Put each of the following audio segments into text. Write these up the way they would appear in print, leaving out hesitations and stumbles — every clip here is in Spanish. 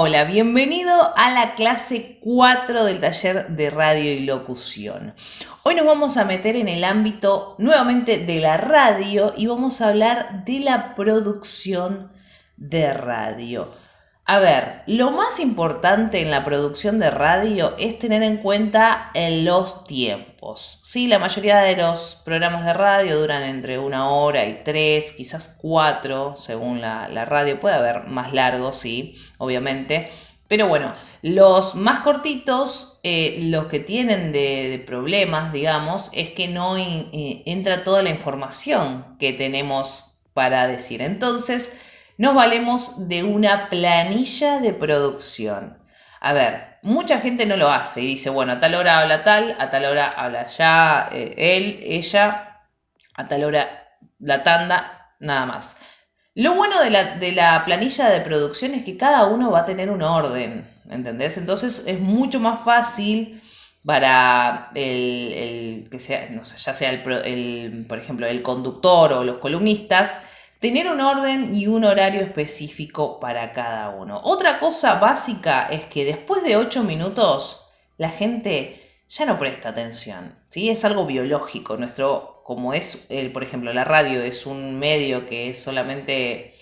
Hola, bienvenido a la clase 4 del taller de radio y locución. Hoy nos vamos a meter en el ámbito nuevamente de la radio y vamos a hablar de la producción de radio. A ver, lo más importante en la producción de radio es tener en cuenta los tiempos. Sí, la mayoría de los programas de radio duran entre 1 hora y 3, quizás 4, según la radio. Puede haber más largos, sí, obviamente. Pero bueno, los más cortitos, los que tienen de problemas, digamos, es que no entra toda la información que tenemos para decir. Entonces, nos valemos de una planilla de producción. A ver, mucha gente no lo hace y dice, bueno, a tal hora habla tal, a tal hora habla ya, él, ella, a tal hora la tanda, nada más. Lo bueno de la planilla de producción es que cada uno va a tener un orden, ¿entendés? Entonces es mucho más fácil para el que sea, no sé, ya sea por ejemplo, el conductor o los columnistas, tener un orden y un horario específico para cada uno. Otra cosa básica es que después de 8 minutos la gente ya no presta atención, ¿sí? Es algo biológico. Como es, por ejemplo, la radio es un medio que es solamente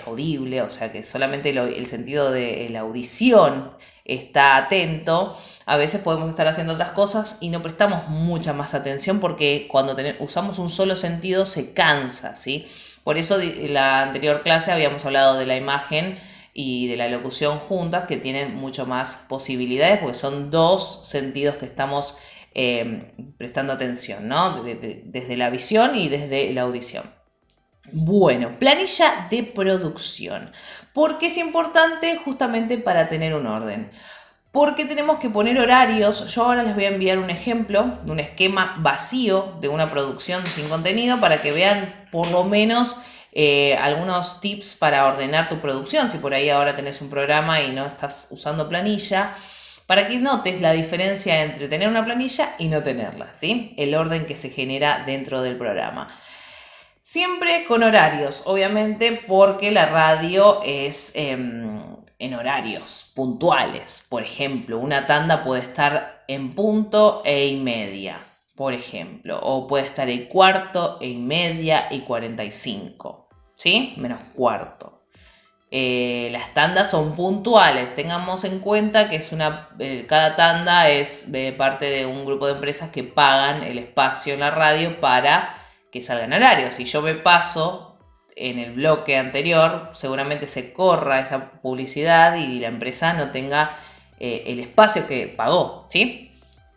audible, o sea que solamente el sentido de la audición está atento. A veces podemos estar haciendo otras cosas y no prestamos mucha más atención porque cuando usamos un solo sentido se cansa, ¿sí? Por eso en la anterior clase habíamos hablado de la imagen y de la locución juntas, que tienen mucho más posibilidades porque son dos sentidos que estamos prestando atención, ¿no? Desde la visión y desde la audición. Bueno, planilla de producción. ¿Por qué es importante? Justamente para tener un orden. Porque tenemos que poner horarios. Yo ahora les voy a enviar un ejemplo de un esquema vacío de una producción sin contenido para que vean por lo menos algunos tips para ordenar tu producción. Si por ahí ahora tenés un programa y no estás usando planilla, para que notes la diferencia entre tener una planilla y no tenerla, ¿sí? El orden que se genera dentro del programa. Siempre con horarios, obviamente, porque la radio es en horarios puntuales. Por ejemplo, una tanda puede estar en punto e y media, por ejemplo, o puede estar en cuarto, e y media y 45, ¿sí? Menos cuarto. Las tandas son puntuales. Tengamos en cuenta que cada tanda es parte de un grupo de empresas que pagan el espacio en la radio para que salgan horarios. Si yo me paso en el bloque anterior, seguramente se corra esa publicidad y la empresa no tenga el espacio que pagó, ¿sí?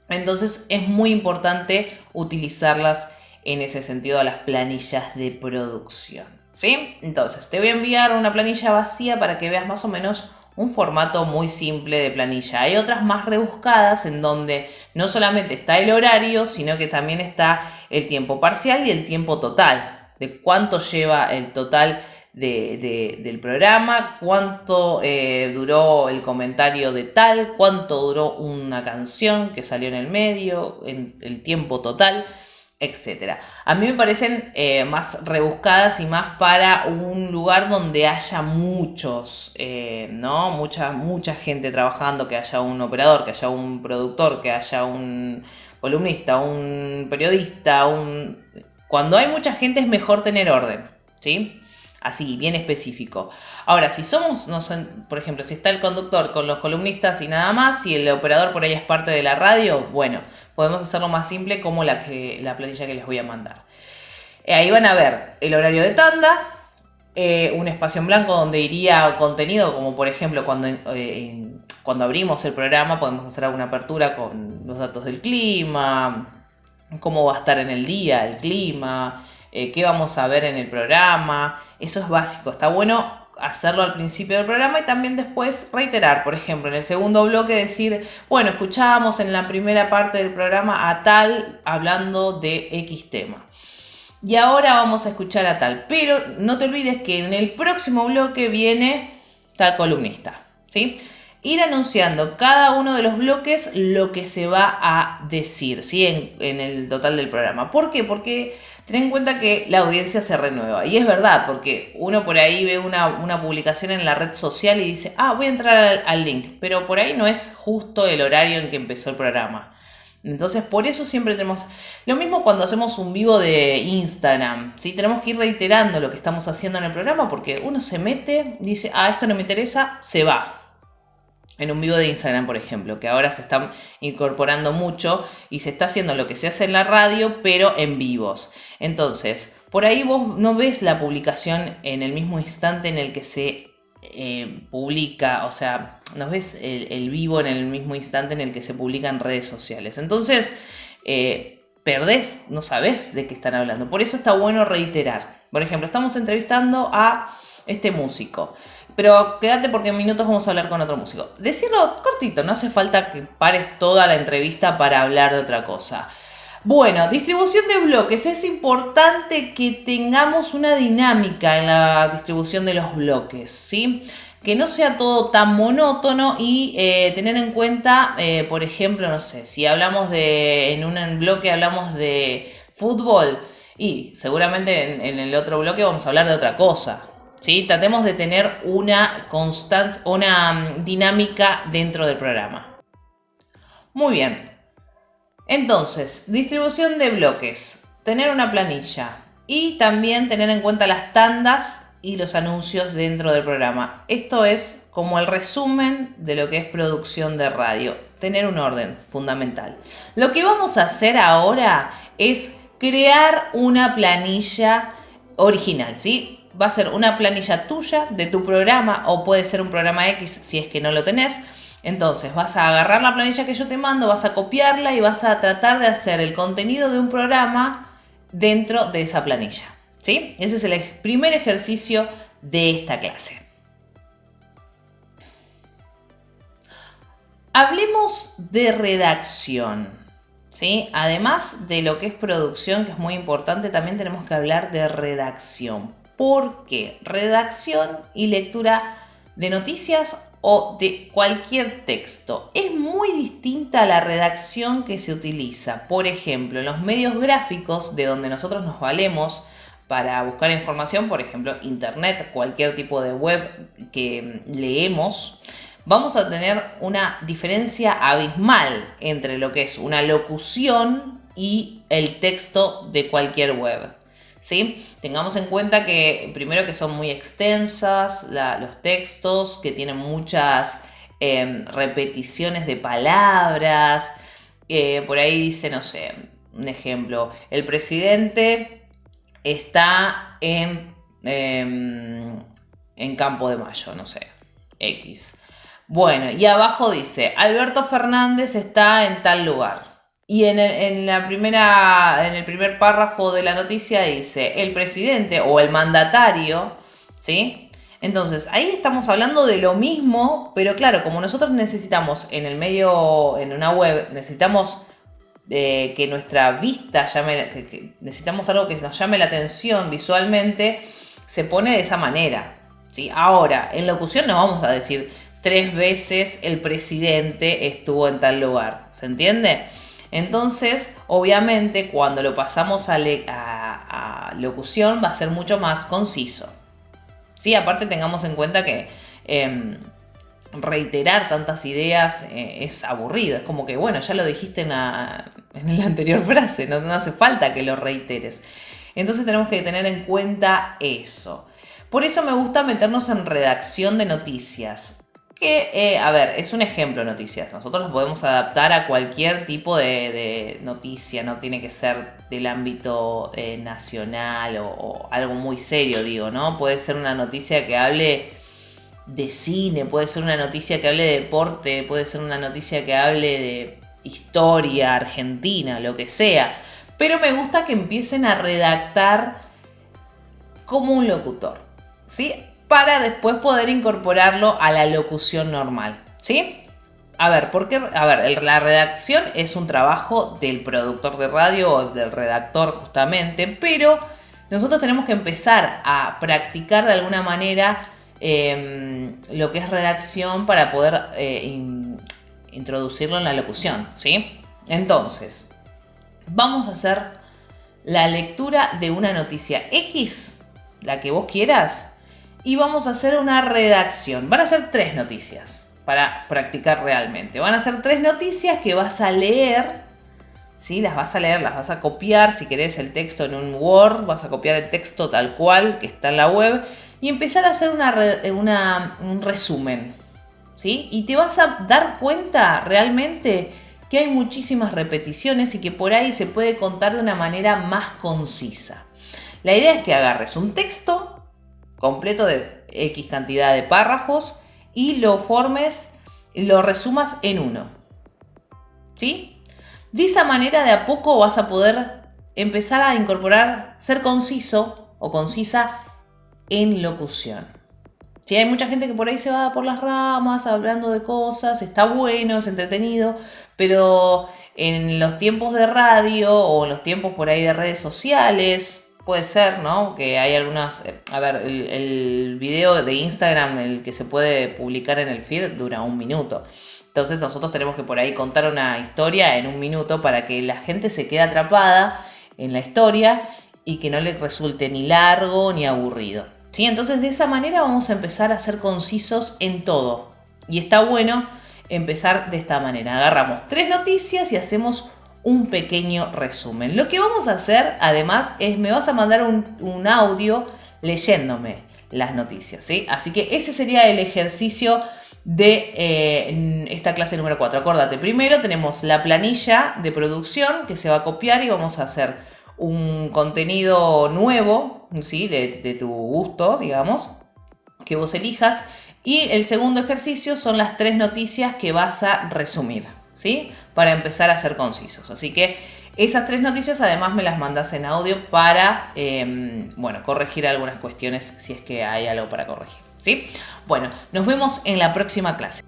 Entonces es muy importante utilizarlas en ese sentido a las planillas de producción, ¿sí? Entonces te voy a enviar una planilla vacía para que veas más o menos un formato muy simple de planilla. Hay otras más rebuscadas en donde no solamente está el horario, sino que también está el tiempo parcial y el tiempo total, de cuánto lleva el total del programa, cuánto duró el comentario de tal, cuánto duró una canción que salió en el medio, en el tiempo total, etcétera. A mí me parecen más rebuscadas y más para un lugar donde haya muchos, ¿no? Mucha gente trabajando, que haya un operador, que haya un productor, que haya un columnista, un periodista, Cuando hay mucha gente es mejor tener orden, ¿sí? Así, bien específico. Ahora, si somos, no sé, por ejemplo, si está el conductor con los columnistas y nada más, si el operador por ahí es parte de la radio, bueno, podemos hacerlo más simple como la planilla que les voy a mandar. Ahí van a ver el horario de tanda, un espacio en blanco donde iría contenido, como por ejemplo cuando abrimos el programa podemos hacer alguna apertura con los datos del clima, cómo va a estar en el día el clima, qué vamos a ver en el programa. Eso es básico, está bueno hacerlo al principio del programa y también después reiterar, por ejemplo, en el segundo bloque decir, bueno, escuchábamos en la primera parte del programa a tal hablando de X tema. Y ahora vamos a escuchar a tal, pero no te olvides que en el próximo bloque viene tal columnista, ¿sí? Ir anunciando cada uno de los bloques lo que se va a decir, ¿sí? En el total del programa. ¿Por qué? Porque Ten en cuenta que la audiencia se renueva. Y es verdad, porque uno por ahí ve una publicación en la red social y dice, voy a entrar al link. Pero por ahí no es justo el horario en que empezó el programa. Entonces, por eso siempre tenemos... Lo mismo cuando hacemos un vivo de Instagram, ¿sí? Tenemos que ir reiterando lo que estamos haciendo en el programa porque uno se mete, dice, esto no me interesa, se va. En un vivo de Instagram, por ejemplo, que ahora se está incorporando mucho y se está haciendo lo que se hace en la radio, pero en vivos. Entonces, por ahí vos no ves la publicación en el mismo instante en el que se publica, o sea, no ves el vivo en el mismo instante en el que se publica en redes sociales. Entonces, perdés, no sabés de qué están hablando. Por eso está bueno reiterar. Por ejemplo, estamos entrevistando a este músico. Pero quédate porque en minutos vamos a hablar con otro músico. Decirlo cortito, no hace falta que pares toda la entrevista para hablar de otra cosa. Bueno, distribución de bloques. Es importante que tengamos una dinámica en la distribución de los bloques, ¿sí? Que no sea todo tan monótono y tener en cuenta, por ejemplo, no sé, si hablamos en un bloque hablamos de fútbol y seguramente en el otro bloque vamos a hablar de otra cosa. ¿Sí? Tratemos de tener una constancia, una dinámica dentro del programa. Muy bien. Entonces, distribución de bloques. Tener una planilla. Y también tener en cuenta las tandas y los anuncios dentro del programa. Esto es como el resumen de lo que es producción de radio. Tener un orden fundamental. Lo que vamos a hacer ahora es crear una planilla original, ¿sí? Va a ser una planilla tuya de tu programa o puede ser un programa X si es que no lo tenés. Entonces vas a agarrar la planilla que yo te mando, vas a copiarla y vas a tratar de hacer el contenido de un programa dentro de esa planilla, ¿sí? Ese es el primer ejercicio de esta clase. Hablemos de redacción, ¿sí? Además de lo que es producción, que es muy importante, también tenemos que hablar de redacción. ¿Por qué? Redacción y lectura de noticias o de cualquier texto. Es muy distinta a la redacción que se utiliza. Por ejemplo, en los medios gráficos de donde nosotros nos valemos para buscar información, por ejemplo, internet, cualquier tipo de web que leemos, vamos a tener una diferencia abismal entre lo que es una locución y el texto de cualquier web. ¿Sí? Tengamos en cuenta que primero que son muy extensas los textos, que tienen muchas repeticiones de palabras. Por ahí dice, no sé, un ejemplo, el presidente está en Campo de Mayo, no sé, X. Bueno, y abajo dice, Alberto Fernández está en tal lugar. Y en el primer párrafo de la noticia dice, el presidente o el mandatario, ¿sí? Entonces, ahí estamos hablando de lo mismo, pero claro, como nosotros necesitamos en el medio, en una web, necesitamos que nuestra vista que necesitamos algo que nos llame la atención visualmente, se pone de esa manera, ¿sí? Ahora, en locución no vamos a decir 3 veces el presidente estuvo en tal lugar, ¿se entiende? Entonces, obviamente, cuando lo pasamos a locución va a ser mucho más conciso. ¿Sí? Aparte tengamos en cuenta que reiterar tantas ideas es aburrido. Es como que, bueno, ya lo dijiste en la anterior frase, no hace falta que lo reiteres. Entonces tenemos que tener en cuenta eso. Por eso me gusta meternos en redacción de noticias. Que, a ver, es un ejemplo de noticias. Nosotros lo podemos adaptar a cualquier tipo de noticia. No tiene que ser del ámbito nacional o algo muy serio, digo, ¿no? Puede ser una noticia que hable de cine, puede ser una noticia que hable de deporte, puede ser una noticia que hable de historia argentina, lo que sea. Pero me gusta que empiecen a redactar como un locutor, ¿sí? Para después poder incorporarlo a la locución normal, ¿sí? A ver, la redacción es un trabajo del productor de radio o del redactor justamente, pero nosotros tenemos que empezar a practicar de alguna manera lo que es redacción para poder introducirlo en la locución, ¿sí? Entonces, vamos a hacer la lectura de una noticia X, la que vos quieras, y vamos a hacer una redacción. Van a ser 3 noticias para practicar realmente. Van a ser 3 noticias que vas a leer, ¿sí? Las vas a leer, las vas a copiar. Si querés el texto en un Word, vas a copiar el texto tal cual que está en la web y empezar a hacer un resumen, ¿sí? Y te vas a dar cuenta realmente que hay muchísimas repeticiones y que por ahí se puede contar de una manera más concisa. La idea es que agarres un texto completo de X cantidad de párrafos y lo resumas en uno, ¿sí? De esa manera de a poco vas a poder empezar a incorporar, ser conciso o concisa en locución. Sí, hay mucha gente que por ahí se va por las ramas hablando de cosas, está bueno, es entretenido, pero en los tiempos de radio o en los tiempos por ahí de redes sociales, puede ser, ¿no? Que hay algunas... A ver, el video de Instagram, el que se puede publicar en el feed, dura 1 minuto. Entonces nosotros tenemos que por ahí contar una historia en 1 minuto para que la gente se quede atrapada en la historia y que no le resulte ni largo ni aburrido. ¿Sí? Entonces de esa manera vamos a empezar a ser concisos en todo. Y está bueno empezar de esta manera. Agarramos 3 noticias y hacemos un pequeño resumen. Lo que vamos a hacer además es me vas a mandar un audio leyéndome las noticias. ¿Sí? Así que ese sería el ejercicio de esta clase número 4. Acordate, primero tenemos la planilla de producción que se va a copiar y vamos a hacer un contenido nuevo, ¿sí? de tu gusto, digamos, que vos elijas. Y el segundo ejercicio son las 3 noticias que vas a resumir, ¿sí? Para empezar a ser concisos. Así que esas 3 noticias además me las mandas en audio para, corregir algunas cuestiones si es que hay algo para corregir, ¿sí? Bueno, nos vemos en la próxima clase.